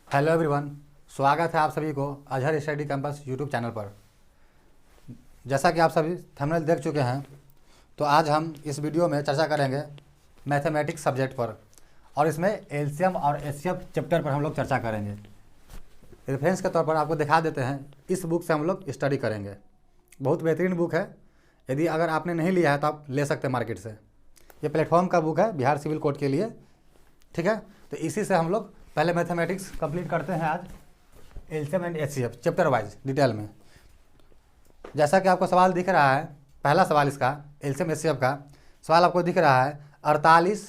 Hello everyone, स्वागत है आप सभी को Azhar study campus YouTube channel पर। जैसा कि आप सभी थंबनेल देख चुके हैं, तो आज हम इस वीडियो में चर्चा करेंगे मैथमेटिक्स सब्जेक्ट पर, और इसमें एलसीएम और एचसीएफ चैप्टर पर हम लोग चर्चा करेंगे। रेफरेंस के तौर पर आपको दिखा देते हैं, इस बुक से हम लोग स्टडी करेंगे। बहुत बेहतरीन बुक है, यदि अगर आपने नहीं लिया है तो आप ले सकते हैं मार्केट से। ये प्लेटफॉर्म का बुक है बिहार सिविल कोड के लिए, ठीक है। तो इसी से हम लोग पहले मैथमेटिक्स कंप्लीट करते हैं आज, LCM and HCF chapter wise detail में। जैसा कि आपको सवाल दिख रहा है, पहला सवाल इसका एलसीएम एचसीएफ का सवाल आपको दिख रहा है। 48,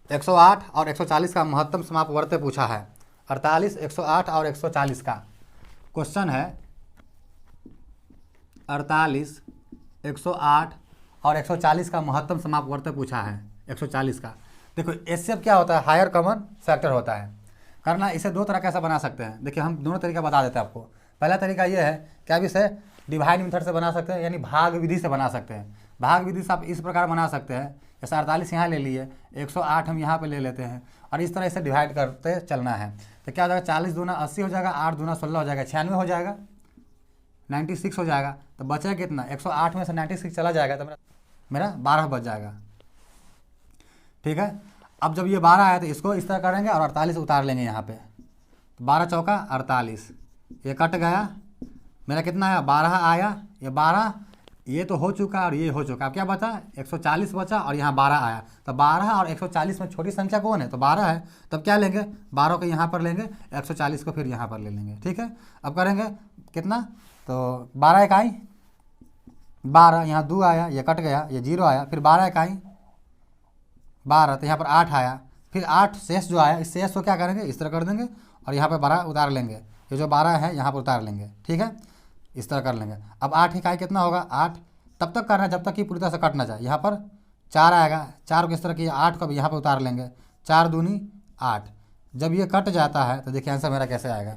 108 और 140 का महत्तम समापवर्त्य पूछा है। 48, 108 और 140 का क्वेश्चन है। 48, 108 और 140 का महत्तम समापवर्त्य पूछा है। 140 का देखो, एचसीएफ क्या होता है? हायर कॉमन फैक्टर होता है। करना इसे दो तरह कैसे बना सकते हैं, देखिए हम दोनों तरीका बता देते हैं आपको। पहला तरीका ये है कि आप इसे डिवाइड मेथड से बना सकते हैं, यानी भाग विधि से बना सकते हैं। भाग विधि से आप इस प्रकार बना सकते हैं, जैसे 48 यहाँ ले लिए, 108 हम यहाँ पे ले लेते हैं, और इस तरह इसे डिवाइड करते चलना है। तो क्या हो जाएगा? 40 दूना 80 हो जाएगा, 8 दूना 16 हो जाएगा, 96 हो जाएगा, 96 हो जाएगा। तो बचा कितना? 108 में से 96 चला जाएगा तो मेरा 12 बच जाएगा, ठीक है। अब जब ये 12 आया तो इसको इस तरह करेंगे और 48 उतार लेंगे यहाँ पे। तो 12 चौका 48, ये कट गया, मेरा कितना आया? 12 आया। ये 12 ये तो हो चुका और ये हो चुका। अब क्या बचा? 140 बचा और यहाँ 12 आया। तो 12 और 140 में छोटी संख्या कौन है? तो 12 है। तब क्या लेंगे? 12 को यहाँ पर लेंगे, 140 को फिर यहाँ पर ले लेंगे, ठीक है। अब करेंगे कितना? तो 12 इकाई 12, यहाँ 2 आया, ये कट गया, ये 0 आया, फिर 12 इकाई 12, तो यहाँ पर 8 आया, फिर 8 शेष जो आया, इस शेष को क्या करेंगे? इस तरह कर देंगे और यहाँ पर 12 उतार लेंगे। ये जो 12 है यहाँ पर उतार लेंगे, ठीक है, इस तरह कर लेंगे। अब 8 इकाई कितना होगा? 8 तब तक करना है जब तक कि पूरी तरह से कट ना जाए। यहाँ पर 4 आएगा, 4 को इस तरह किया, 8 को भी यहाँ पर उतार लेंगे, 4 दूनी 8। जब ये कट जाता है तो देखिए आंसर मेरा कैसे आएगा।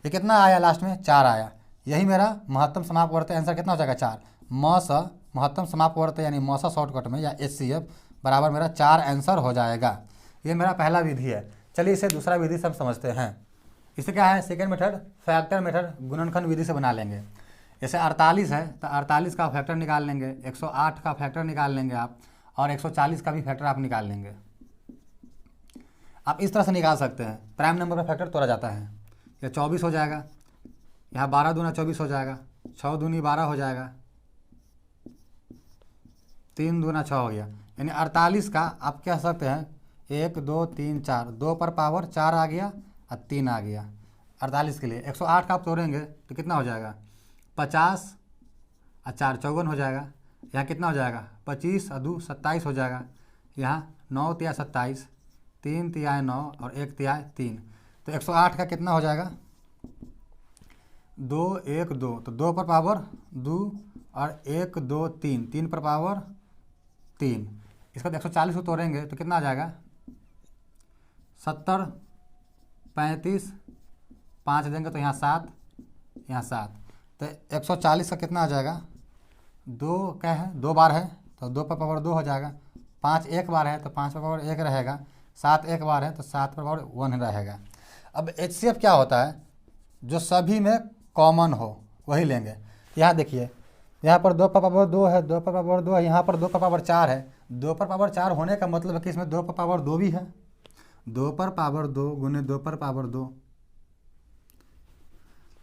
ये कितना आया? लास्ट में 4 आया। यही मेरा महत्तम समापवर्त्य आंसर कितना हो जाएगा? 4। मस महत्तम समापवर्त्य यानी मौसा शॉर्टकट में या एचसीएफ बराबर मेरा 4 आंसर हो जाएगा। ये मेरा पहला विधि है। चलिए इसे दूसरा विधि से हम समझते हैं। इसे क्या है? सेकेंड मेथड फैक्टर मेथड, गुणनखंड विधि से बना लेंगे। जैसे 48 है तो 48 का फैक्टर निकाल लेंगे, 108 का फैक्टर निकाल लेंगे आप, और 140 का भी फैक्टर आप निकाल लेंगे। आप इस तरह से निकाल सकते हैं, प्राइम नंबर का फैक्टर तोड़ा जाता है। यह 24 हो जाएगा, यहाँ 12 दूना 24 हो जाएगा, 6 दूनी 12 हो जाएगा, 3 दूना 6 हो गया। यानी 48 का आप कह सकते हैं 1 2 3 4, 2 पर पावर 4 आ गया और 3 आ गया 48 के लिए। 108 का आप तोड़ेंगे तो कितना हो जाएगा? 50 और 4 54 हो जाएगा। यहाँ कितना हो जाएगा? 25 और 2 27 हो जाएगा। यहाँ 9 तिया 27, 3 तिया 9 और 1 तिया 3। तो 108 का कितना हो जाएगा? 2 1 2, तो 2 पर पावर 2 और 1 2 3, 3 पर पावर 3। इसका 140 को तोड़ेंगे तो कितना आ जाएगा? 70, 35, 5 देंगे तो यहाँ 7, यहाँ 7। तो 140 का कितना आ जाएगा? 2 क्या है? 2 बार है तो 2 पर पावर 2 हो जाएगा। 5 एक बार है तो 5 पर पावर 1 रहेगा। 7 एक बार है तो 7 पर पावर 1 रहेगा। अब एचसीएफ क्या होता है? जो सभी में कॉमन हो वही लेंगे। यहाँ देखिए, यहाँ पर 2 पर पावर 2 है, 2 पर पावर 2 है, यहाँ पर 2 पर पावर 4 है। 2 पर पावर 4 होने का मतलब है कि इसमें 2 पर पावर 2 भी है। 2 पर पावर 2 गुने 2 पर पावर 2,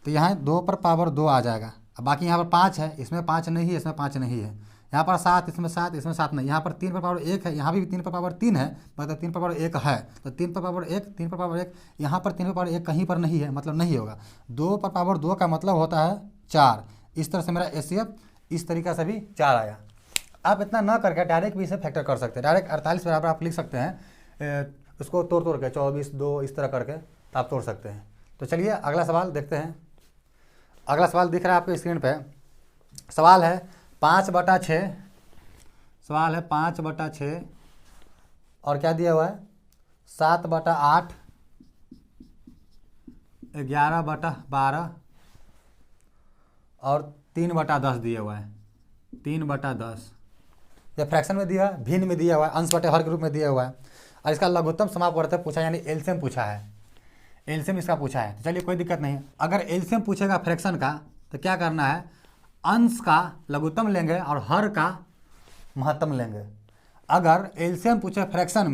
तो यहाँ 2 पर पावर 2 आ जाएगा। अब बाकी यहाँ पर 5 है, इसमें 5 नहीं है, इसमें 5 नहीं है। यहाँ पर 7, इसमें 7, इसमें 7 नहीं। यहाँ पर 3 पर पावर 1 है, यहाँ भी 3 पर पावर 3 है, मतलब 3 पर पावर 1 है। तो 3 पर पावर 1, 3 पर पावर 1, यहाँ पर 3 पर पावर 1 कहीं पर नहीं है, मतलब नहीं होगा। 2 पर पावर 2 का मतलब होता है 4। इस तरह से मेरा एचसीएफ इस तरीका से भी 4 आया। आप इतना ना करके डायरेक्ट भी इसे फैक्टर कर सकते हैं। डायरेक्ट 48 बराबर आप लिख सकते हैं, उसको तोड़ तोड़ के 24 2 इस तरह करके आप तोड़ सकते हैं। तो चलिए अगला सवाल देखते हैं। अगला सवाल दिख रहा है आपके स्क्रीन पे। सवाल है 5/6। सवाल है 5/6 और क्या दिया हुआ है? 7/8, 11/12 और 3/10 दिया हुआ है। 3/10 ये फ्रैक्शन में दिया है, भिन्न में दिया हुआ है, अंश बटे हर के रूप में दिया हुआ है। और इसका लघुत्तम समापवर्तक पूछा यानी एलसीएम पूछा है, एलसीएम इसका पूछा है। तो चलिए कोई दिक्कत नहीं। अगर एलसीएम पूछेगा फ्रैक्शन का तो क्या करना है, अंश का लघुत्तम लेंगे और हर का महत्तम लेंगे। अगर एलसीएम पूछे फ्रैक्शन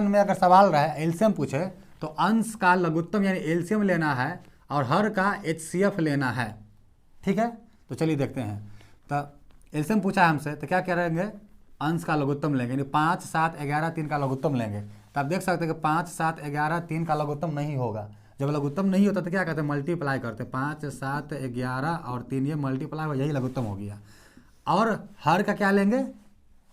में अगर सवाल रहा है एलसीएम पूछे तो अंश का लघुत्तम यानी एलसीएम लेना है और हर का एचसीएफ लेना है। ठीक है, तो चलिए देखते हैं। तो एलसीएम पूछा है हमसे तो क्या करेंगे, अंश का लघुत्तम लेंगे यानी 5, 7, 11, 3 का लघुत्तम लेंगे। तो आप देख सकते हैं कि 5, 7, 11, 3 का लघुत्तम नहीं होगा। जब लघुत्तम नहीं होता तो क्या करते हैं, मल्टीप्लाई करते हैं। 5, 7, 11 और 3 ये मल्टीप्लाई हो, यही लघुत्तम हो गया। और हर का क्या लेंगे,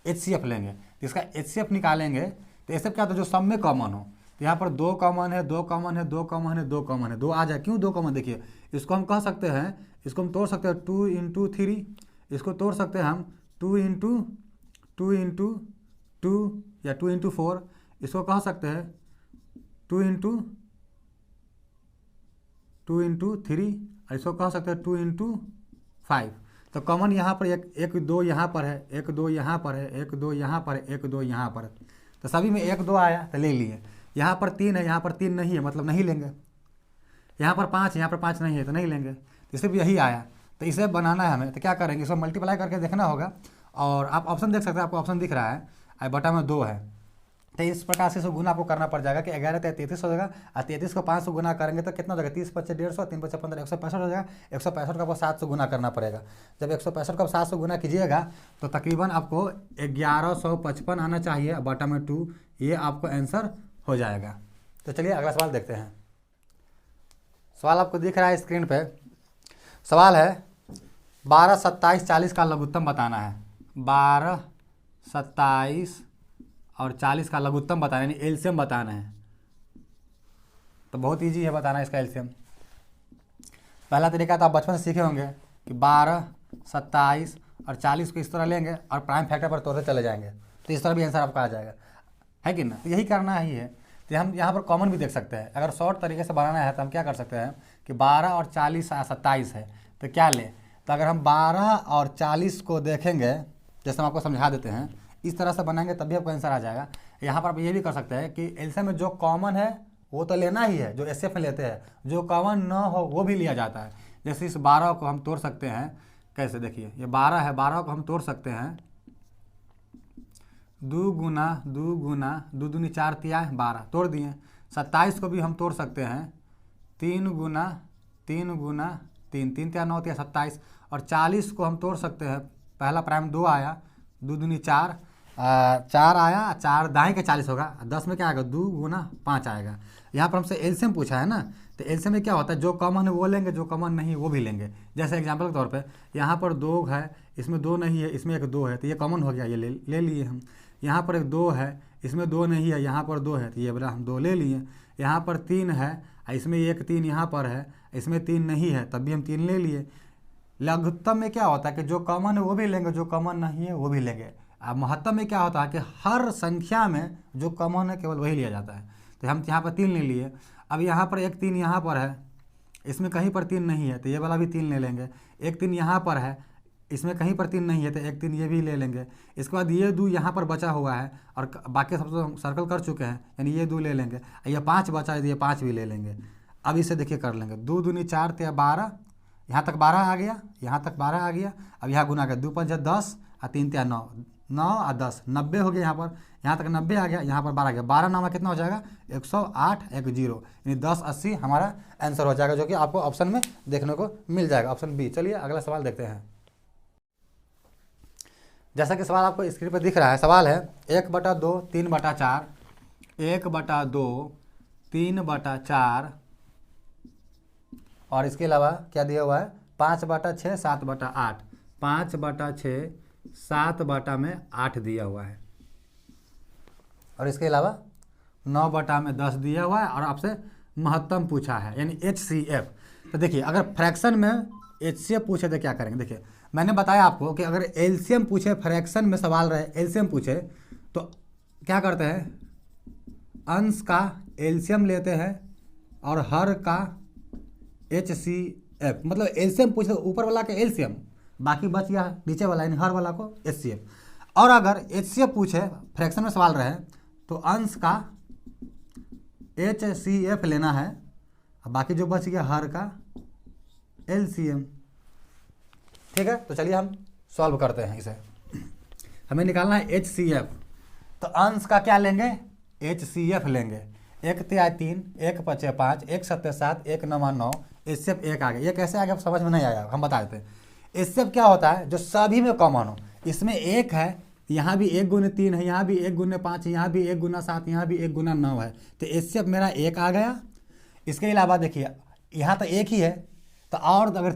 एचसीएफ लेंगे। तो इसका एचसीएफ निकालेंगे तो ऐसे क्या होता है, जो सब में कॉमन हो। तो यहाँ पर 2 कॉमन है, 2 कॉमन है, 2 कॉमन है, 2 कॉमन है, 2 आ जाए। क्यों 2 कॉमन, देखिए इसको हम कह सकते हैं, इसको हम तोड़ सकते हैं 2 × 3, इसको तोड़ सकते हैं हम 2 × 2 या 2 × 4, इसको कह सकते हैं 2 × 3 और इसको कह सकते हैं 2 × 5। तो कॉमन यहाँ पर एक 2 यहाँ पर है, 1 2 यहाँ पर है, 1 2 यहाँ पर है, 1 2 यहाँ पर है। तो सभी में 1 2 आया तो ले लिए। यहाँ पर 3 है, यहाँ पर 3 नहीं है मतलब नहीं लेंगे। यहाँ पर 5 है, यहाँ पर 5 नहीं है तो नहीं लेंगे। तो सिर्फ यही आया, तो इसे बनाना है हमें। तो क्या करेंगे, इसको मल्टीप्लाई करके देखना होगा। और आप ऑप्शन देख सकते हैं, आपको ऑप्शन दिख रहा है बटा में 2 है। तो इस प्रकार से इसको गुना आपको करना पड़ जाएगा कि 11 × 33 हो जाएगा और 33 को 5 से गुना करेंगे तो कितना हो जाएगा, 30 × 5 = 150, 3 × 5 = 15, 165 हो जाएगा। 165 का आपको 7 से गुना करना पड़ेगा। जब 165 को 7 से गुना कीजिएगा तो तकरीबन आपको 1155 आना चाहिए, बटा में 2, ये आपको आंसर हो जाएगा। तो चलिए अगला सवाल देखते हैं। सवाल आपको दिख रहा है स्क्रीन पे। सवाल है 12, 27, 40 का लघुत्तम बताना है। 12, 27 और 40 का लघुत्तम बताना है, यानी एलसीएम बताना है। तो बहुत इजी है बताना इसका एलसीएम। पहला तरीका तो आप बचपन से सीखे होंगे कि 12, 27 और 40 को इस तरह लेंगे और प्राइम फैक्टर पर तोड़ते चले जाएंगे, तो इस तरह भी आंसर आपका आ जाएगा, है कि ना। तो यही करना ही है। तो हम यहाँ पर कॉमन भी देख सकते हैं। अगर शॉर्ट तरीके से बनाना है तो हम क्या कर सकते हैं कि 12 और 40 27 है तो क्या लें। तो अगर हम 12 और 40 को देखेंगे, जैसे हम आपको समझा देते हैं, इस तरह से बनाएंगे तभी आपको आंसर आ जाएगा। यहाँ पर आप ये भी कर सकते हैं कि एलसीएम में जो कॉमन है वो तो लेना ही है, जो एसएफ में लेते हैं। जो कॉमन ना हो वो भी लिया जाता है। जैसे इस 12 को हम तोड़ सकते हैं कैसे, देखिए ये 12 है, 12 को हम तोड़ सकते हैं 2 × 2 × 2 दूनी 4 तिया 12 तोड़ दिए। 27 को भी हम तोड़ सकते हैं 3 × 3 × 3 3 तिया 9 तिया 27। और 40 को हम तोड़ सकते हैं, पहला प्राइम 2 आया, 2 दूनी 4 4 आया, 4 दाएँ के 40 होगा, 10 में क्या आएगा 2 × 5 आएगा। यहाँ पर हमसे एलसीएम पूछा है ना, तो एलसीएम में क्या होता है, जो कॉमन है वो लेंगे, जो कॉमन नहीं है वो भी लेंगे। जैसे एग्जांपल के तौर पे यहाँ पर 2 है, इसमें 2 नहीं है, इसमें एक 2 है, तो ये कॉमन हो गया, ये ले लिए हम। यहाँ पर एक 2 है, इसमें 2 नहीं है, यहाँ पर 2 है, तो ये वाला हम 2 ले लिए। यहाँ पर 3 है, इसमें एक 3 यहाँ पर है, इसमें 3 नहीं है, तब भी हम 3 ले लिए। लघुत्तम में क्या होता है कि जो कॉमन है वो भी लेंगे, जो कॉमन नहीं है वो भी लेंगे। अब महत्तम में क्या होता है कि हर संख्या में जो कॉमन है केवल वही लिया जाता है। तो हम यहाँ पर 3 ले लिए। अब यहाँ पर एक 3 यहाँ पर है, इसमें कहीं पर 3 नहीं है, तो ये वाला भी 3 ले लेंगे। एक 3 यहाँ पर है, इसमें कहीं पर 3 नहीं है, तो एक 3 ये भी ले लेंगे। इसके बाद ये 2 यहाँ पर बचा हुआ है और बाकी सब तो सर्कल कर चुके हैं, यानी ये 2 ले लेंगे। ये 5 बचा है तो ये 5 भी ले लेंगे। अब इसे देखिए कर लेंगे, 2 दूनी 4 तिया 12, यहाँ तक 12 आ गया, यहाँ तक 12 आ गया। अब यहाँ गुना कर 2 × 5 = 10 और 3 तिया 9, 9 और 10 90 हो गया। यहाँ तक 90 आ गया, यहाँ पर 12 आ गया। 12 9 में कितना हो जाएगा 108 1 0, यानी 10 80 हमारा आंसर हो जाएगा, जो कि आपको ऑप्शन में देखने को मिल जाएगा, ऑप्शन बी। चलिए अगला सवाल देखते हैं। जैसा कि सवाल आपको स्क्रीन पर दिख रहा है, सवाल है 1/2 3/4, 1/2 3/4 और इसके अलावा क्या दिया हुआ है 5/6 7/8, 5/6 7/8 दिया हुआ है। और इसके अलावा 9/10 दिया हुआ है और आपसे महत्तम पूछा है, यानी HCF। तो देखिए अगर फ्रैक्शन में HCF पूछे तो क्या करेंगे। देखिए मैंने बताया आपको कि अगर एलसीएम पूछे, फ्रैक्शन में सवाल रहे एलसीएम पूछे तो क्या करते हैं, अंश का एलसीएम लेते हैं और हर का HCF। मतलब एलसीएम पूछे तो ऊपर वाला का एलसीएम, बाकी बच गया नीचे वाला यानी हर वाला को HCF। और अगर HCF पूछे फ्रैक्शन में सवाल रहे तो अंश का HCF लेना है, अब बाकी जो बच गया हर का LCM। ठीक है, तो चलिए हम सॉल्व करते हैं इसे। हमें निकालना है HCF, तो अंश का क्या लेंगे, HCF लेंगे। 1 तिहाई 3, 1 पचे 5, 1 सत्ते 7, 1 नवा 9, HCF 1 आ गया। ये कैसे आ गया समझ में नहीं आया, हम बता देते हैं। HCF क्या होता है, जो सभी में कॉमन हो। इसमें 1 है, यहाँ भी 1 गुने 3 है, यहाँ भी 1 गुने 5, यहाँ भी 1 गुना 7, यहाँ भी 1 गुना 9 है, तो HCF मेरा 1 आ गया। इसके अलावा देखिए यहाँ तो 1 ही है, तो और अगर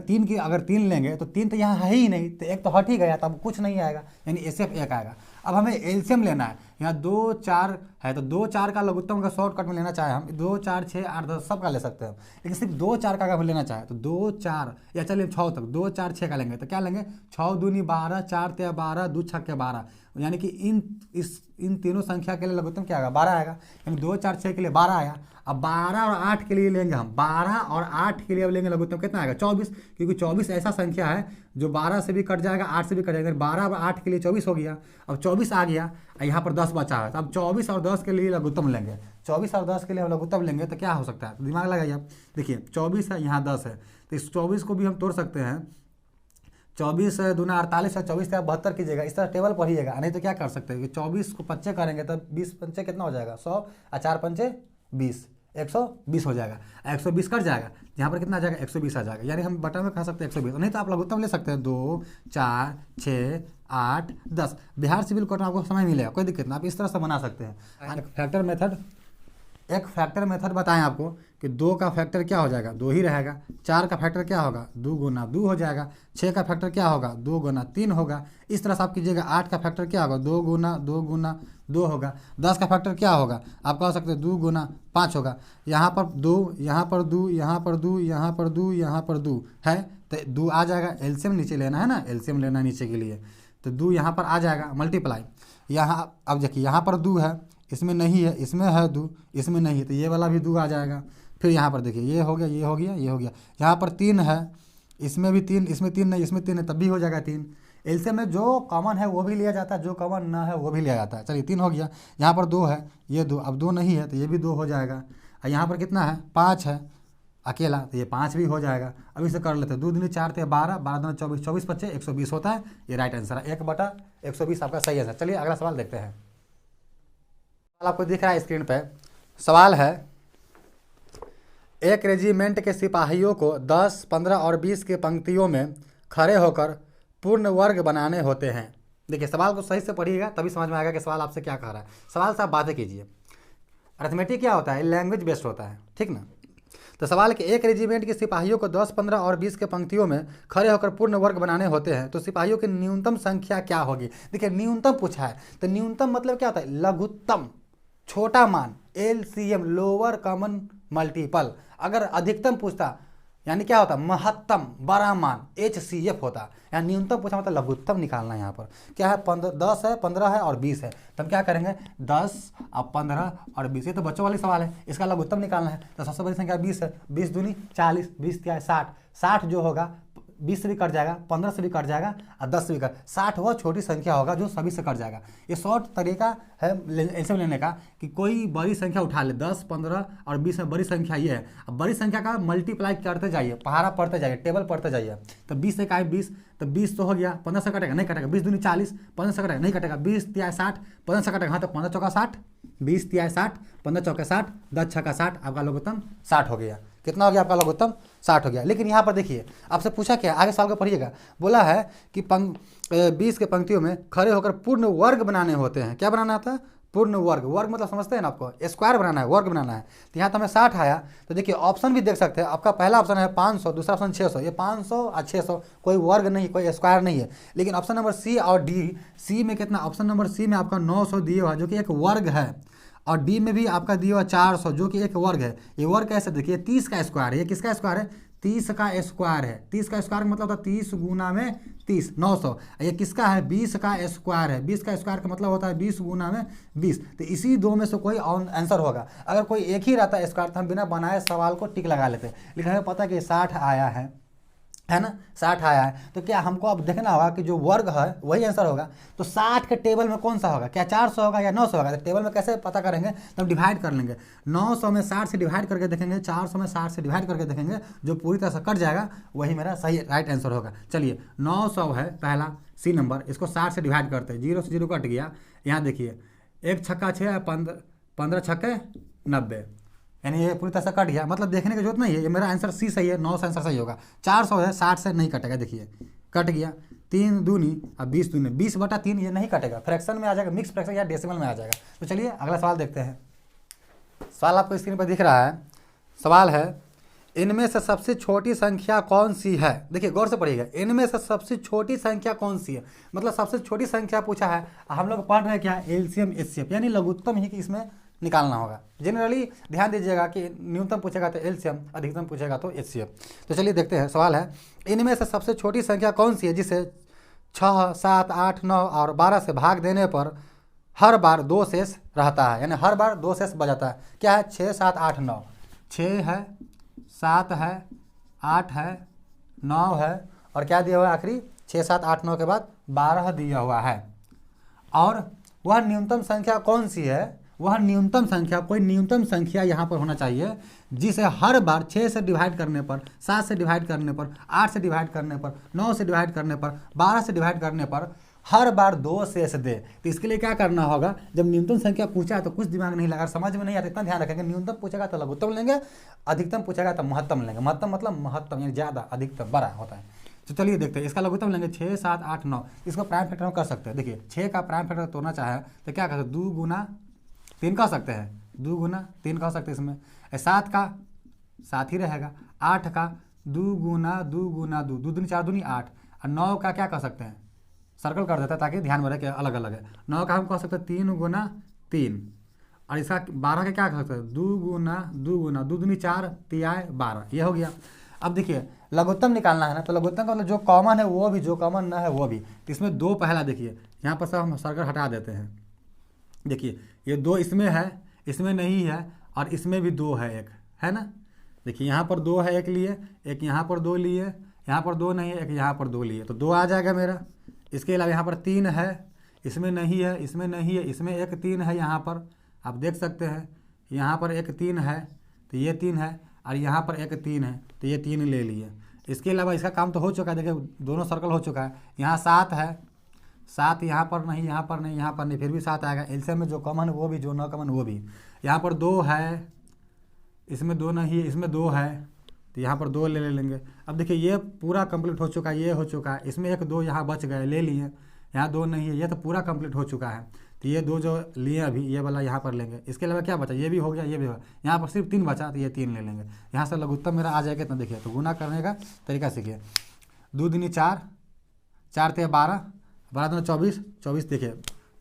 3 लेंगे तो 3 तो यहाँ है ही नहीं, तो 1 तो हट ही गया, तब कुछ नहीं आएगा, यानी HCF 1 आएगा। अब हमें एलसीएम लेना है, यहाँ 2 4 है, तो 2 4 का लघुत्तम का शॉर्टकट में लेना चाहे हम 2 4 6 8 10 सब का ले सकते हैं, लेकिन सिर्फ 2 4 का अगर लेना चाहे तो 2 4 या चलिए 6 तक 2 4 6 का लेंगे, तो क्या लेंगे 6 दूनी 12, 4 ते 12, 2 6 12, यानी कि इन तीनों संख्या के लिए लघुत्तम क्या आएगा 12 आएगा, यानी 2 4 6 के लिए 12 आया। अब 12 और 8 के लिए लेंगे हम, 12 और 8 के लिए अब लेंगे लघुत्तम कितना आएगा 24, क्योंकि 24 ऐसा संख्या है जो 12 से भी कट जाएगा 8 से भी कट जाएगा, 12 और 8 के लिए 24 हो गया। अब 24 आ गया, यहाँ पर 10 बचा है, तो अब 24 और 10 के लिए लघुत्तम लेंगे, 24 और 10 के लिए हम लघुत्तम लेंगे तो क्या हो सकता है, तो दिमाग लगाइए आप। देखिए 24 है, यहाँ 10 है, तो इस 24 को भी हम तोड़ सकते हैं, 24 दूना 48 है, 24 से आप 72 कीजिएगा, इस तरह टेबल पढ़िएगा, नहीं तो क्या कर सकते हैं कि 24 को 5 करेंगे तब 20 पंचे कितना हो जाएगा 100 और 4 पंचे 20, 120 हो जाएगा, 120 कट जाएगा, यहाँ पर कितना आ जाएगा 120 आ जाएगा, यानी हम बटा में खा सकते हैं 120, नहीं तो आप लघुत्तम ले सकते हैं 2 4 6 8 10। बिहार सिविल कोड में आपको समय मिलेगा, कोई दिक्कत नहीं, आप इस तरह से बना सकते हैं। फैक्टर मेथड, एक फैक्टर मेथड बताएं आपको कि 2 का फैक्टर क्या हो जाएगा 2 ही रहेगा, 4 का फैक्टर क्या होगा 2 गुना 2 हो जाएगा, 6 का फैक्टर क्या होगा 2 गुना 3 होगा, इस तरह से आप कीजिएगा। 8 का फैक्टर क्या होगा 2 गुना 2 होगा, 10 का फैक्टर क्या होगा आप कह सकते हैं 2 गुना 5 होगा, यहाँ पर 2, यहाँ पर 2, यहाँ पर 2, यहाँ पर 2, यहाँ पर 2 है, तो 2 आ जाएगा। एलसीएम नीचे लेना है ना, एलसीएम लेना नीचे के लिए, तो 2 यहाँ पर आ जाएगा मल्टीप्लाई, यहाँ अब देखिए यहाँ पर 2 है, इसमें नहीं है, इसमें है 2, इसमें नहीं है, तो ये वाला भी 2 आ जाएगा। फिर यहाँ पर देखिए ये हो गया, ये हो गया, ये हो गया, यहाँ पर 3 है, इसमें भी 3, इसमें 3 नहीं, इसमें 3 है, तब भी हो जाएगा 3। एलसीएम में जो कॉमन है वो भी लिया जाता है, जो कॉमन ना है वो भी लिया जाता है। चलिए 3 हो गया, यहाँ पर 2 है, ये 2, अब 2 नहीं है तो ये भी 2 हो जाएगा, और यहाँ पर कितना है 5 है अकेला, तो ये 5 भी हो जाएगा। अब इसे कर लेते हैं, 2 दूनी 4 थे 12, 12 दूनी 24, 24 पच्चे 120 होता है, ये राइट आंसर है, 1/120 आपका सही आंसर। चलिए अगला सवाल देखते हैं। आपको दिख रहा है स्क्रीन पे, सवाल है एक रेजिमेंट के सिपाहियों को 10, 15 और 20 के पंक्तियों में खड़े होकर पूर्ण वर्ग बनाने होते हैं। देखिए सवाल को सही से पढ़िएगा तभी समझ में आएगा कि सवाल आपसे क्या कह रहा है। सवाल से आप बातें कीजिए। अरिथमेटिक क्या होता है, लैंग्वेज बेस्ड होता है, ठीक ना। तो सवाल कि एक रेजिमेंट के सिपाहियों को 10, 15 और 20 के पंक्तियों में खड़े होकर पूर्ण वर्ग बनाने होते हैं, तो सिपाहियों की न्यूनतम संख्या क्या होगी। देखिए न्यूनतम पूछा है, तो न्यूनतम मतलब क्या होता है, लघुत्तम छोटा मान, एलसीएम लोअर कॉमन मल्टीपल। अगर अधिकतम पूछता यानी क्या होता, महत्तम बड़ा मान, HCF होता। यहाँ न्यूनतम पूछा मतलब लघुत्तम निकालना है। यहाँ पर क्या है 10 है, 15 है और 20 है, तो हम क्या करेंगे 10 और 15 और 20, ये तो बच्चों वाली सवाल है, इसका लघुत्तम निकालना है। तो सबसे बड़ी संख्या 20 है, 20 दूनी 40, 20 क्या है 60, 60 जो होगा 20 से भी कट जाएगा, 15 से भी कट जाएगा और 10 से भी कट, 60 वह छोटी संख्या होगा जो सभी से कट जाएगा। ये शॉर्ट तरीका है ऐसे लेने का कि कोई बड़ी संख्या उठा ले, 10, 15 और 20 में बड़ी संख्या ये है। अब बड़ी संख्या का मल्टीप्लाई करते जाइए, पहाड़ा पढ़ते जाइए, टेबल पढ़ते जाइए। तो 20 से का है 20, तो 20 तो हो गया, 15 से कटेगा नहीं कटेगा, 20 दूनी 40, 15 से कटेगा नहीं कटेगा, 20 तिहाई 60, 15 से कटेगा, हाँ तो 15 चौका 60, 20 तिहाई 60, 15 चौका 60, 10 छक्का 60, आपका लघुत्तम 60 हो गया। कितना हो गया आपका लघुत्तम 60 हो गया। लेकिन यहाँ पर देखिए आपसे पूछा क्या, आगे सवाल को पढ़िएगा, बोला है कि 20 के पंक्तियों में खड़े होकर पूर्ण वर्ग बनाने होते हैं। क्या बनाना था, पूर्ण वर्ग। वर्ग मतलब समझते हैं ना आपको, स्क्वायर बनाना है, वर्ग बनाना है। तो यहाँ तो हमें 60 आया, तो देखिए ऑप्शन भी देख सकते हैं। आपका पहला ऑप्शन है 500, दूसरा ऑप्शन 600, ये 500 और 600 कोई वर्ग नहीं, कोई स्क्वायर नहीं है। लेकिन ऑप्शन नंबर सी और डी, सी में कितना, ऑप्शन नंबर सी में आपका 900 दिए हुआ जो कि एक वर्ग है, और डी में भी आपका दिया हुआ 400 जो कि एक वर्ग है। ये वर्ग कैसे, देखिए 30 का स्क्वायर है, ये किसका स्क्वायर है 30 का स्क्वायर है। 30 का स्क्वायर मतलब होता है 30 गुना में 30, 900। ये किसका है 20 का स्क्वायर है, 20 का स्क्वायर का मतलब होता है 20 गुना में 20। तो इसी दो में से कोई आंसर होगा। अगर कोई एक ही रहता है स्क्वायर तो हम बिना बनाए सवाल को टिक लगा लेते, लेकिन हमें पता है कि 60 आया है, है ना, 60 आया है। तो क्या हमको अब देखना होगा कि जो वर्ग है वही आंसर होगा। तो 60 के टेबल में कौन सा होगा, क्या 400 होगा या 900 होगा। तो टेबल में कैसे पता करेंगे, तो हम डिवाइड कर लेंगे। 900 में 60 से डिवाइड करके देखेंगे, 400 में 60 से डिवाइड करके देखेंगे, जो पूरी तरह से कट जाएगा वही मेरा सही राइट आंसर होगा। चलिए 900 है पहला सी नंबर, इसको 60 से डिवाइड करते हैं, 0 से 0 कट गया। यहाँ देखिए 1 छक्का 6, 15 छक्के 90, यानी ये पूरी तरह से कट गया। मतलब देखने की जरूरत नहीं है, ये मेरा आंसर सी सही है, 900 आंसर सही होगा। 400 है, 60 से नहीं कटेगा, देखिए कट गया। 3 दूनी अब 20 दूनी 20/3, ये नहीं कटेगा, फ्रैक्शन में आ जाएगा, मिक्स फ्रैक्शन या डेसिमल में आ जाएगा। तो चलिए अगला सवाल देखते हैं। सवाल आपको स्क्रीन पर दिख रहा है। सवाल है इनमें से सबसे छोटी संख्या कौन सी है। देखिए गौर से पढ़िएगा, इनमें से सबसे छोटी संख्या कौन सी है, मतलब सबसे छोटी संख्या पूछा है। हम लोग पढ़ रहे हैं क्या, एलसीएम एचसीएफ, यानी लघुत्तम ही कि इसमें निकालना होगा। जनरली ध्यान दीजिएगा कि न्यूनतम पूछेगा तो एलसीएम, अधिकतम पूछेगा तो एचसीएफ। तो चलिए देखते हैं। सवाल है इनमें से सबसे छोटी संख्या कौन सी है जिसे 6, 7, 8, 9 और 12 से भाग देने पर हर बार 2 शेष रहता है, यानी हर बार 2 शेष बचाता है। क्या है, 6, 7, 8, 9, 6 है, 7 है, 8 है, 9 है, और क्या दिया हुआ है आखिरी, 6, 7, 8, 9 के बाद 12 दिया हुआ है। और वह न्यूनतम संख्या कौन सी है, वह न्यूनतम संख्या, कोई न्यूनतम संख्या यहाँ पर होना चाहिए जिसे हर बार 6 से डिवाइड करने पर, 7 से डिवाइड करने पर, 8 से डिवाइड करने पर, 9 से डिवाइड करने पर, 12 से डिवाइड करने पर हर बार 2 शेष दे। तो इसके लिए क्या करना होगा, जब न्यूनतम संख्या पूछा है तो कुछ दिमाग नहीं लगा, समझ में नहीं आता इतना ध्यान रखेंगे। न्यूनतम पूछेगा तो लघुत्तम लेंगे, अधिकतम पूछेगा तो महत्तम लेंगे। महत्तम मतलब महत्तम यानी ज़्यादा, अधिकतम बड़ा होता है। तो चलिए देखते हैं, इसका लघुत्तम लेंगे 6, 7, 8, 9। इसको प्राइम फैक्टर में कर सकते हैं। देखिए 6 का प्राइम फैक्टर तोड़ना चाहे तो क्या कर सकते हैं, 2 गुना 3 कह सकते हैं, 2 गुना 3 कह सकते हैं इसमें। 7 का 7 ही रहेगा, 8 का 2 गुना 2 गुना 2, 2 दूनी 4 दूनी 8, और 9 का क्या कह सकते हैं, सर्कल कर देता है ताकि ध्यान में रहे कि अलग अलग है। 9 का हम कह सकते हैं 3 गुना 3, और इसका 12 का क्या कह सकते हैं, 2 गुना 2 गुना 2 दूनी 4, 3 12, ये हो गया। अब देखिए लघुत्तम निकालना है ना, तो लघुत्तम का मतलब जो कॉमन है वो भी, जो कॉमन ना है वो भी। तो इसमें 2 पहला देखिए, यहाँ पर सब हम सर्कल हटा देते हैं। देखिए ये 2 इसमें है, इसमें नहीं है, और इसमें भी 2 है, एक है ना। देखिए यहाँ पर 2 है एक लिए, एक यहाँ पर 2 लिए, यहाँ पर 2 नहीं है, एक यहाँ पर 2 लिए, तो 2 आ जाएगा मेरा। इसके अलावा यहाँ पर 3 है, इसमें नहीं है, इसमें नहीं है, इसमें एक 3 है, यहाँ पर आप देख सकते हैं, यहाँ पर एक 3 है, तो ये 3 है, और यहाँ पर एक 3 है, तो ये 3 ले लिए। इसके अलावा इसका काम तो हो चुका है, देखिए दोनों सर्कल हो चुका है। यहाँ 7 है, 7 यहाँ पर नहीं, यहाँ पर नहीं, यहाँ पर नहीं, फिर भी 7 आएगा। एलसीएम में जो कॉमन है वो भी, जो न कॉमन वो भी। यहाँ पर 2 है, इसमें 2 नहीं है, इसमें 2 है, तो यहाँ पर 2 ले लेंगे। अब देखिए ये पूरा कंप्लीट हो चुका है, ये हो चुका है, इसमें एक 2 यहाँ बच गए, ले लिए। यहाँ 2 नहीं है, ये तो पूरा कंप्लीट हो चुका है, तो ये 2 जो लिए अभी, ये वाला यहाँ पर लेंगे। इसके अलावा क्या बचा, ये भी हो गया, ये भी हो गया, यहाँ पर सिर्फ 3 बचा, तो ये 3 ले लेंगे। यहाँ से लघुत्तम मेरा आ जाएगा इतना। देखिए तो गुना करने का तरीका सीखिए। 2 दूनी 4, 4 ते 12, 12 दूना 24, 24 देखिए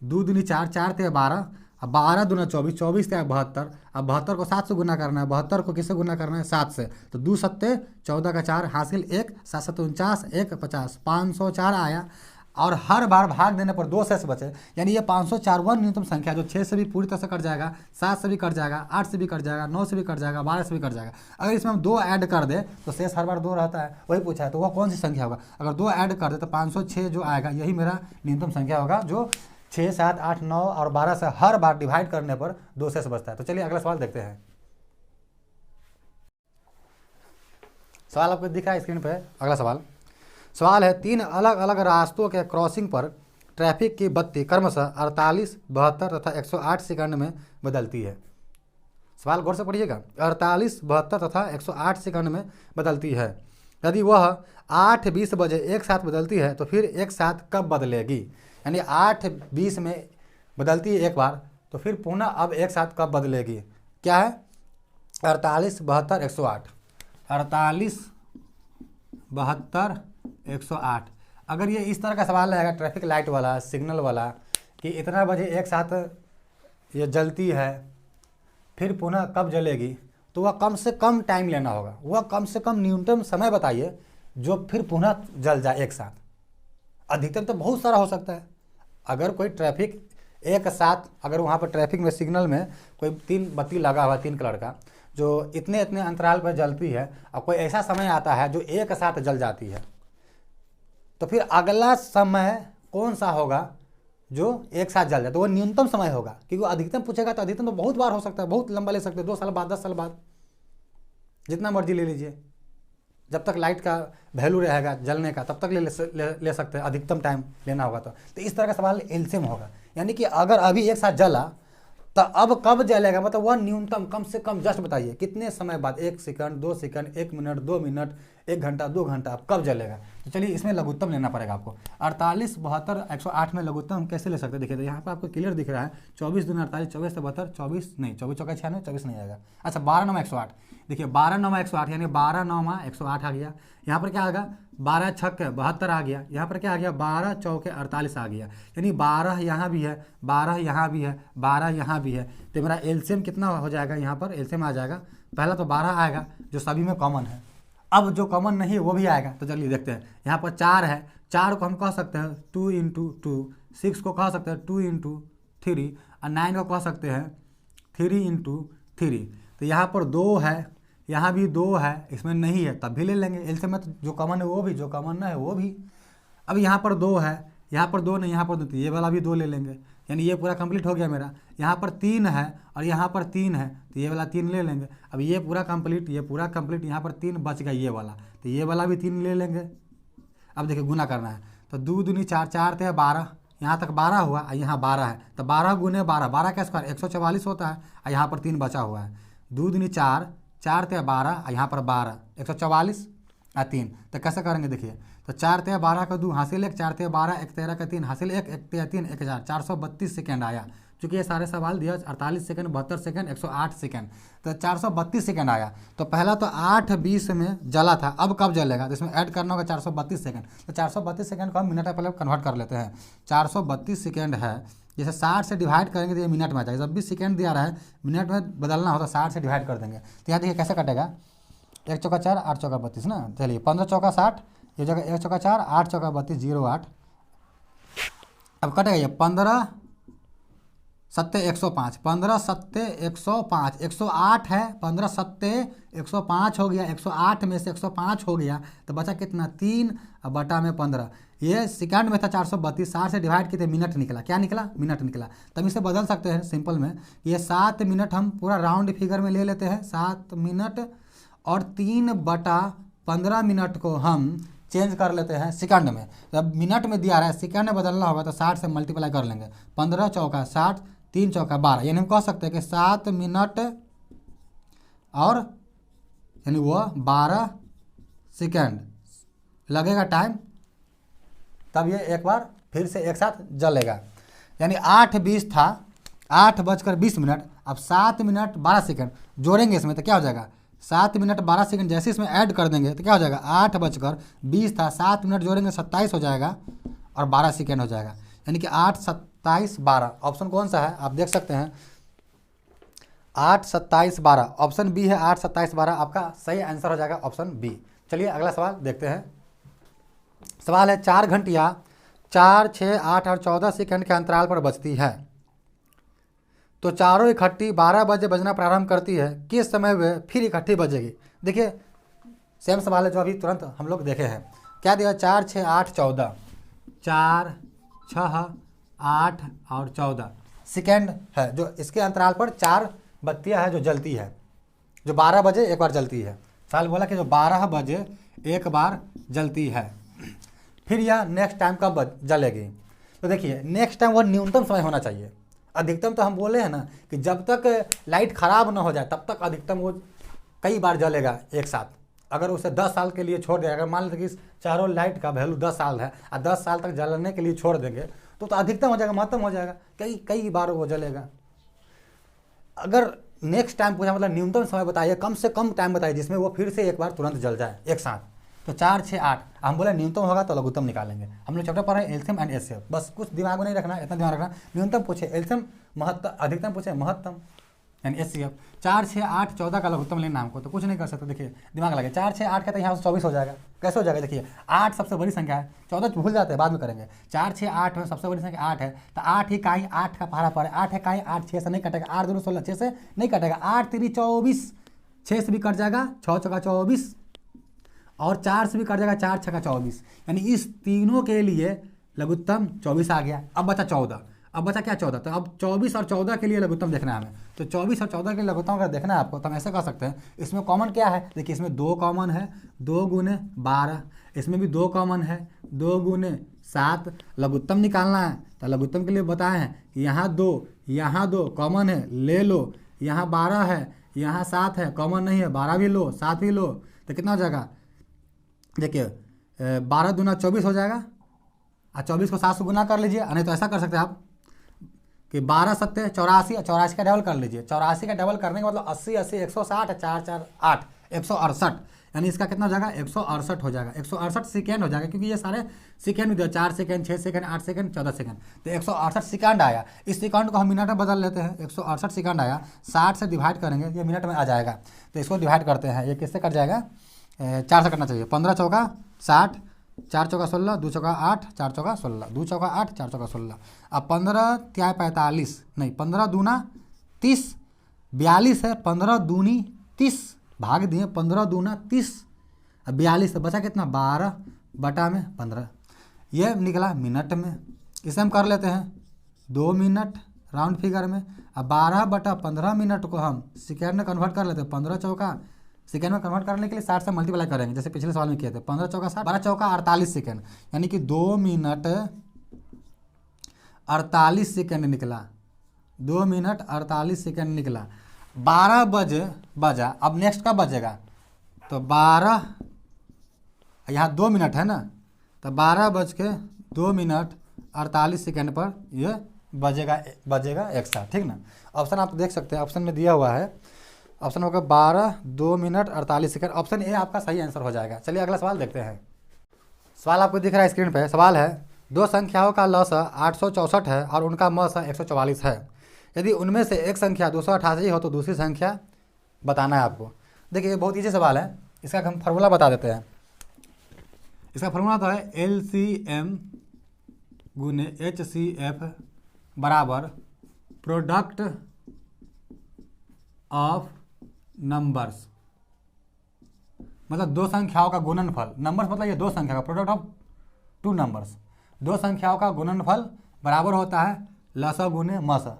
2 दूनी 4, 4 ते 12, अब 12 दूना 24, 24 ते 72। अब 72 को 7 से गुना करना है, 72 को किससे गुना करना है, 7 से। तो 2 सत्ते 14 का 4 हासिल 1, 7 सत्ते 49, 1 50, 504 आया। और हर बार भाग देने पर 2 शेष बचे, यानी ये 504 वह न्यूनतम संख्या जो 6 से भी पूरी तरह से कट जाएगा, 7 से भी कट जाएगा, 8 से भी कट जाएगा, 9 से भी कट जाएगा, 12 से भी कट जाएगा। अगर इसमें हम 2 ऐड कर दे तो शेष हर बार 2 रहता है, वही पूछा है। तो वह कौन सी संख्या होगा, अगर 2 ऐड कर दे तो 506 जो आएगा यही मेरा न्यूनतम संख्या होगा, जो 6, 7, 8, 9 और 12 से हर बार डिवाइड करने पर 2 शेष बचता है। तो चलिए अगला सवाल देखते हैं। सवाल आपको दिख रहा है स्क्रीन पर। अगला सवाल है 3 अलग अलग रास्तों के क्रॉसिंग पर ट्रैफिक की बत्ती क्रमशः 48, 72 तथा 108 सेकंड में बदलती है। सवाल गौर से पढ़िएगा, 48, 72 तथा 108 सेकंड में बदलती है। यदि वह 8:20 बजे एक साथ बदलती है तो फिर एक साथ कब बदलेगी, यानी 8:20 में बदलती है एक बार, तो फिर पुनः अब एक साथ कब बदलेगी। क्या है, 48, 72, 108, 48, 72, 108। अगर ये इस तरह का सवाल रहेगा ट्रैफिक लाइट वाला, सिग्नल वाला, कि इतना बजे एक साथ ये जलती है फिर पुनः कब जलेगी, तो वह कम से कम टाइम लेना होगा, वह कम से कम न्यूनतम समय बताइए जो फिर पुनः जल जाए एक साथ। अधिकतम तो बहुत सारा हो सकता है। अगर कोई ट्रैफिक एक साथ, अगर वहाँ पर ट्रैफिक में सिग्नल में कोई 3 बत्ती लगा हुआ 3 कलर का, जो इतने इतने अंतराल पर जलती है और कोई ऐसा समय आता है जो एक साथ जल जाती है, तो फिर अगला समय कौन सा होगा जो एक साथ जल जाए? तो वो न्यूनतम समय होगा, क्योंकि वो अधिकतम पूछेगा तो अधिकतम तो बहुत बार हो सकता है, बहुत लंबा ले सकते हैं, 2 साल बाद, 10 साल बाद, जितना मर्जी ले लीजिए। जब तक लाइट का वैल्यू रहेगा जलने का तब तक ले सकते हैं, अधिकतम टाइम लेना होगा तो इस तरह का सवाल एलसीएम होगा। यानी कि अगर अभी एक साथ जला तो अब कब जलेगा, मतलब वह न्यूनतम कम से कम जस्ट बताइए कितने समय बाद, 1 सेकंड, 2 सेकंड, 1 मिनट, 2 मिनट, 1 घंटा, 2 घंटा, अब कब जलेगा। तो चलिए इसमें लघुत्तम लेना पड़ेगा आपको। 48, 72, 108 में लघुत्तम हम कैसे ले सकते हैं? देखिए तो यहाँ पर आपको क्लियर दिख रहा है 24 दूनी 48, 24 से 72, 24 नहीं, 24 चौका 96, 24 नहीं आएगा। अच्छा 12 9 108, देखिए 12 9 108 यानी 12 9 108 आ गया। यहाँ पर क्या आएगा 12 छक्के 72 आ गया। यहाँ पर क्या आ गया 12 चौके 48 आ गया। यानी 12 यहाँ भी है, 12 यहाँ भी है, 12 यहाँ भी है। तो मेरा एलसीएम कितना हो जाएगा? यहाँ पर एलसीएम आ जाएगा, पहला तो 12 आएगा जो सभी में कॉमन है। अब जो कॉमन नहीं है वो भी आएगा, तो चलिए देखते हैं। यहाँ पर 4 है, 4 को हम कह सकते हैं 2 × 2, 6 को कह सकते हैं 2 × 3 और 9 को कह सकते हैं 3 × 3। तो यहाँ पर 2 है, यहाँ भी 2 है, इसमें नहीं है तब भी ले लेंगे एलसीएम में, तो जो कॉमन है वो भी, जो कॉमन ना है वो भी। अब यहाँ पर 2 है, यहाँ पर 2 नहीं, यहाँ पर 2, तो ये वाला भी 2 ले लेंगे, यानी ये पूरा कंप्लीट हो गया मेरा। यहाँ पर 3 है और यहाँ पर 3 है, तो ये वाला 3 ले लेंगे। अब ये पूरा कंप्लीट, ये पूरा कंप्लीट, यहाँ पर 3 बच गया ये वाला, तो ये वाला भी 3 ले लेंगे। अब देखिए गुना करना है, तो 2 दूनी 4, 4 × 12, यहाँ तक 12 हुआ और यहाँ 12 है, तो 12 × 12, 12 का स्क्वायर 144 होता है और यहाँ पर 3 बचा हुआ है। 2 दूनी 4, 4 × 12 और यहाँ पर 12, 144 और 3। तो कैसे करेंगे देखिए, तो 4 × 12 का 2 हासिल 1, 4 × 12, 1 13 का 3 हासिल 1, 1 × 3 1000, 432 सेकेंड आया। चूँकि ये सारे सवाल दिया 48 सेकंड, 72 सेकंड, 108 सेकंड, तो 432 सेकंड आया। तो पहला तो 8:20 में जला था, अब कब जलेगा? तो इसमें ऐड करना होगा 432 सेकंड। तो 432 सेकंड को हम मिनट में पहले कन्वर्ट कर लेते हैं। 432 सेकंड है, जैसे 60 से डिवाइड करेंगे तो ये मिनट में आ जाएगा। जब भी सेकंड दिया रहा है मिनट में बदलना हो तो 60 से डिवाइड कर देंगे। तो यहाँ देखिए कैसे कटेगा, 1 चौका 4, 8 चौका 32 ना। चलिए 15 चौका 60, ये जगह 1 चौका 4, 8 चौका 32, 08। अब कटेगा ये 15 7 105, 15 7 105, 108 है, 15 7 105 हो गया, 108 में से 105 हो गया तो बचा कितना 3 और बटा में 15। ये सेकंड में था 432, 60 से डिवाइड किए थे मिनट निकला, क्या निकला? मिनट निकला। तब इसे बदल सकते हैं सिंपल में, ये 7 मिनट हम पूरा राउंड फिगर में ले लेते हैं, 7 मिनट और 3/15 मिनट को हम चेंज कर लेते हैं सेकंड में। जब मिनट में दिया रहा है सेकंड में बदलना होगा तो 60 से मल्टीप्लाई कर लेंगे, 15 चौका 60, 3 चौका 12, यानी हम कह सकते हैं कि 7 मिनट और यानी वो 12 सेकेंड लगेगा टाइम, तब ये एक बार फिर से एक साथ जलेगा। यानी 8:20 था, 8:20, अब 7 मिनट 12 सेकेंड जोड़ेंगे इसमें तो क्या हो जाएगा 7 मिनट 12 सेकेंड, जैसे इसमें ऐड कर देंगे तो क्या हो जाएगा 8:20 था, 7 मिनट जोड़ेंगे 27 हो जाएगा और 12 सेकेंड हो जाएगा। यानी कि 8 27 12, ऑप्शन कौन सा है आप देख सकते हैं, 8 27 12, ऑप्शन बी है 8 27 12 आपका सही आंसर हो जाएगा, ऑप्शन बी। चलिए अगला सवाल देखते हैं। सवाल है 4 घंटियाँ 4, 6, 8 और 14 सेकंड के अंतराल पर बजती है, तो चारों इकट्ठी 12 बजे बजना प्रारंभ करती है, किस समय वे फिर इकट्ठी बजेगी? देखिए सेम सवाल है जो अभी तुरंत हम लोग देखे हैं। क्या दिया 4, 6, 8, 14, 4, 6, 8 और 14 सेकेंड है, जो इसके अंतराल पर 4 बत्तियां है जो जलती है, जो 12 बजे एक बार जलती है। सवाल बोला कि जो 12 बजे एक बार जलती है, फिर यह नेक्स्ट टाइम कब जलेगी? तो देखिए नेक्स्ट टाइम वो न्यूनतम समय होना चाहिए, अधिकतम तो हम बोले हैं ना कि जब तक लाइट ख़राब ना हो जाए तब तक अधिकतम वो कई बार जलेगा एक साथ। अगर उसे 10 साल के लिए छोड़ देगा, अगर मान लेते कि चारों लाइट का वैल्यू 10 साल है और 10 साल तक जलने के लिए छोड़ देंगे तो अधिकतम हो जाएगा, महत्तम हो जाएगा, कई बार वो जलेगा। अगर नेक्स्ट टाइम पूछा मतलब न्यूनतम समय बताइए, कम से कम टाइम बताइए जिसमें वो फिर से एक बार तुरंत जल जाए एक साथ। तो 4, 6, 8 हम बोले न्यूनतम होगा तो लघुत्तम निकालेंगे। हम लोग चैप्टर पढ़ रहे हैं एलसीएम एंड एचसीएफ, बस कुछ दिमाग में नहीं रखना, इतना दिमाग रखना न्यूनतम पूछे एलसीएम, महत्तम अधिकतम पूछे महत्तम यानी एचसीएफ। 4, 6, 8, 14 का लघुत्तम लेना हमको, तो कुछ नहीं कर सकते। देखिए दिमाग लगे 4, 6, 8 का तो यहाँ से 24 हो जाएगा, कैसे हो जाएगा? देखिए 8 सबसे बड़ी संख्या है, 14 भूल जाते हैं बाद में करेंगे। 4, 6, 8 में सबसे बड़ी संख्या 8 है, तो 8 ही काई 8 का पहाड़ा पर 8 है काई 8 6 से नहीं कटेगा, 8 2 16 6 से नहीं कटेगा, 8 3 24 6 से भी कट जाएगा 6 चौका 24, और 4 से भी कट जाएगा 4 छक्का 24, यानी इस तीनों के लिए लघुत्तम 24 आ गया। अब बचा 14, अब बचा क्या 14, तो अब 24 और 14 के लिए लघुत्तम देखना है हमें। तो 24 और 14 के लिए लघुत्तम अगर देखना है आपको तो हम ऐसे कर सकते हैं, इसमें कॉमन क्या है, देखिए इसमें 2 कॉमन है, 2 गुने 12, इसमें भी 2 कॉमन है, 2 गुने 7, लघुत्तम निकालना है। तो लघुत्तम के लिए बताए हैं यहाँ 2 कॉमन है, ले लो, यहाँ 12 है, यहाँ 7 है, कॉमन नहीं है, 12 भी लो 7 भी लो, तो कितना हो जाएगा, देखिए 12 दूना 24 हो जाएगा, और 24 को 7 से गुना कर लीजिए, नहीं तो ऐसा कर सकते हैं आप कि 12 सत्ते 84, और 84 का डबल कर लीजिए। 84 का डबल करने का मतलब 80 80 160, 4 4 8 168, यानी इसका कितना हो जाएगा 168 हो जाएगा, 168 सेकेंड हो जाएगा, क्योंकि ये सारे सेकेंड भी 4 सेकेंड 6 सेकेंड 8 सेकेंड 14 सेकेंड, तो 168 सेकेंड आया। इस सेकंड को हम मिनट में बदल लेते हैं, 168 सेकंड आया, 60 से डिवाइड करेंगे ये मिनट में आ जाएगा। तो इसको डिवाइड करते हैं, ये किससे कट जाएगा, 4 से कटना चाहिए, 15 चौका 60, 4 चौका 16, 2 चौका 8, 4 चौका 16, 2 चौका 8, 4 चौका 16, अब 15 क्या 45 नहीं, 15 दूना 30, 42 है, 15 दूनी 30 भाग दिए, 15 दूना 30, अब 42 से बचा कितना 12 बटा में 15, ये निकला मिनट में। इसे हम कर लेते हैं 2 मिनट राउंड फिगर में। अब 12 बटा 15 मिनट को हम सेकेंड में कन्वर्ट कर लेते हैं, 15 चौका सेकेंड में कन्वर्ट करने के लिए 60 से मल्टीप्लाई करेंगे, जैसे पिछले सवाल में किए थे, 15 चौका 60, 12 चौका 48 सेकेंड, यानी कि 2 मिनट 48 सेकेंड निकला, 2 मिनट 48 सेकेंड निकला। 12 बजा, अब नेक्स्ट कब बजेगा, तो 12, यहाँ 2 मिनट है ना, तो 12 बज के 2 मिनट 48 सेकेंड पर ये बजेगा एक साथ, ठीक ना। ऑप्शन आप देख सकते हैं, ऑप्शन में दिया हुआ है, ऑप्शन होगा 12 2 मिनट 48 सेकंड, ऑप्शन ए आपका सही आंसर हो जाएगा। चलिए अगला सवाल देखते हैं। सवाल आपको दिख रहा है स्क्रीन पे, सवाल है 2 संख्याओं का लसाअ 864 है और उनका मसाअ 144 है, यदि उनमें से एक संख्या 288 हो तो दूसरी संख्या बताना है आपको। देखिए बहुत ईजी सवाल है, इसका हम फार्मूला बता देते हैं। इसका फार्मूला तो है LCM गुने HCF बराबर प्रोडक्ट ऑफ नंबर्स, मतलब 2 संख्याओं का गुणनफल, नंबर्स मतलब ये 2 संख्या का प्रोडक्ट ऑफ 2 नंबर्स, 2 संख्याओं का गुणनफल बराबर होता है लसाअ गुने मसाअ।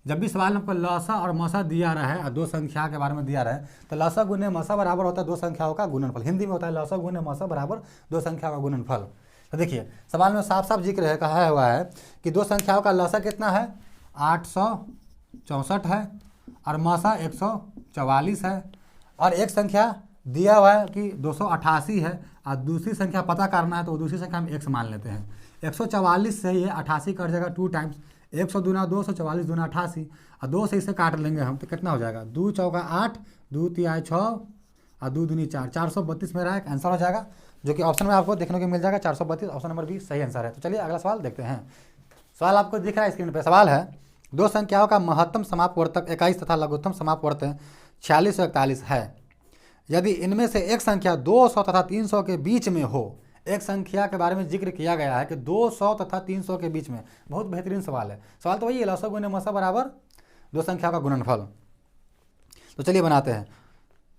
जब भी सवाल हमको लसाअ और मसाअ दिया रहा है और 2 संख्या के बारे में दिया रहा है तो लसाअ गुने मसाअ बराबर होता है 2 संख्याओं का गुणनफल, हिंदी में होता है लसाअ गुने मसाअ बराबर 2 संख्या का गुणनफल। तो देखिए सवाल में साफ साफ जिक्र है, कहा हुआ है कि 2 संख्याओं का लसाअ कितना है 864 है और मसाअ 144 है, और एक संख्या दिया हुआ है कि 288 है और दूसरी संख्या पता करना है, तो दूसरी संख्या हम x मान लेते हैं। 144 से ये 88 कट जाएगा 2 टाइम्स, 100 दूना 200, 44 दूना 88, और 2 से इसे काट लेंगे हम तो कितना हो जाएगा 2 चौका 8, 2 तिहाई 6 और 2 दूनी 4, 432 मेरा एक आंसर हो जाएगा, जो कि ऑप्शन में आपको देखने को मिल जाएगा 432, ऑप्शन नंबर बी सही आंसर है। तो चलिए अगला सवाल देखते हैं। सवाल आपको दिख रहा है स्क्रीन पर, सवाल है 2 संख्याओं का महत्तम समापवर्तक 21 तथा लघुत्तम समापवर्तक 46 और 41 है, यदि इनमें से एक संख्या 200 तथा 300 के बीच में हो। एक संख्या के बारे में जिक्र किया गया है कि 200 तथा 300 के बीच में, बहुत बेहतरीन सवाल है। सवाल तो वही है लसाअ गुने मसाअ बराबर 2 संख्या का गुणनफल। तो चलिए बनाते हैं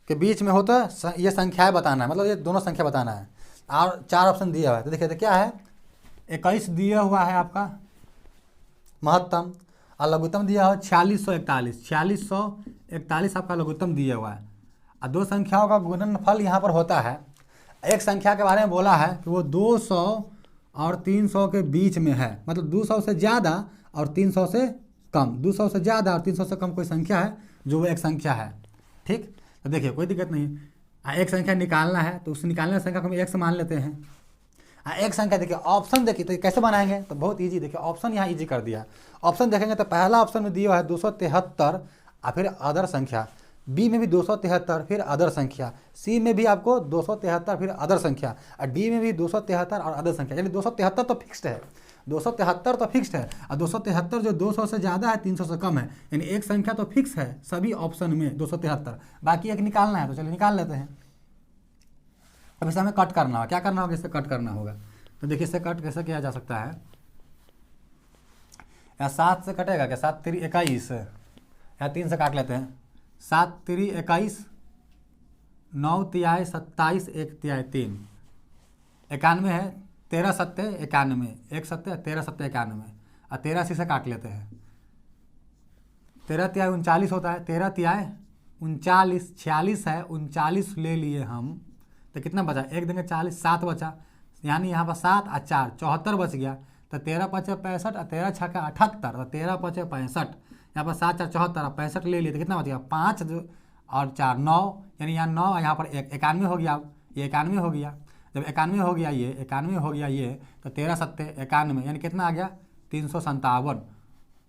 कि बीच में हो तो ये संख्याएं बताना है, मतलब ये दोनों संख्या बताना है, और 4 ऑप्शन दिया हुआ है। तो देखिए तो क्या है 21 दिया हुआ है आपका महत्तम, और लघुत्तम दिया हुआ 4641, 4641 आपका लघुत्तम दिया हुआ है, और 2 संख्याओं का गुणनफल यहाँ पर होता है। एक संख्या के बारे में बोला है कि वो 200 और 300 के बीच में है, मतलब 200 से ज़्यादा और 300 से कम, 200 से ज़्यादा और 300 से कम कोई संख्या है जो वो एक संख्या है, ठीक। तो देखिए कोई दिक्कत नहीं, एक संख्या निकालना है तो उस निकालने वाली संख्या को हम x मान लेते हैं। एक संख्या देखिए, ऑप्शन देखिए तो कैसे बनाएंगे, तो बहुत ईजी, देखिए ऑप्शन यहाँ ईजी कर दिया। ऑप्शन देखेंगे तो पहला ऑप्शन में दिया है 273 और फिर अदर संख्या, बी में भी 273 फिर अदर संख्या, सी में भी आपको 273 फिर अदर संख्या, और डी में भी 273 और अदर संख्या, यानी 273 तो फिक्स्ड है, 273 तो फिक्स्ड है, और 273 जो 200 से ज़्यादा है 300 से कम है, यानी एक संख्या तो फिक्स है सभी ऑप्शन में 273, बाकी एक निकालना है। तो चलिए निकाल लेते हैं। अब इसे हमें कट करना होगा, क्या करना होगा, इससे कट करना होगा। तो देखिए इससे कट कैसे किया जा सकता है, या 7 से कटेगा क्या, 7 3 21, या 3 से काट लेते हैं, 7 3 21, 9 तिहाई 27, 1 तिहाई 3, 91 है, 13 सत्ते 91, 1 सत्ते 13 सत्ते 91, और 13 से काट लेते हैं। 13 तिहाई 39 होता है, 13 तिहाई 39, 46 है, 39 ले लिए हम, तो कितना बचा, 1 देंगे 40, 7 बचा, यानी यहाँ पर 7 और 4 74 बच गया। तो 13 पचे 65 और 13 छक्का 78, तो 13 पचे 65, यहाँ पर 7 4 74 और 65 ले लिए तो कितना बच गया, 5 और 4 9, यानी यहाँ 9 और यहाँ पर 1 91 हो गया। ये 91 हो गया, जब 91 हो गया, ये 91 हो गया, ये तो 13 सत्ते 91, यानी कितना आ गया 357।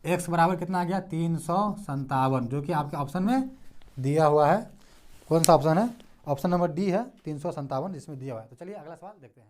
एक्स बराबर कितना आ गया 357, जो कि आपके ऑप्शन में दिया हुआ है। कौन सा ऑप्शन है, ऑप्शन नंबर डी है 357, जिसमें दिया हुआ है। तो चलिए अगला सवाल देखते हैं।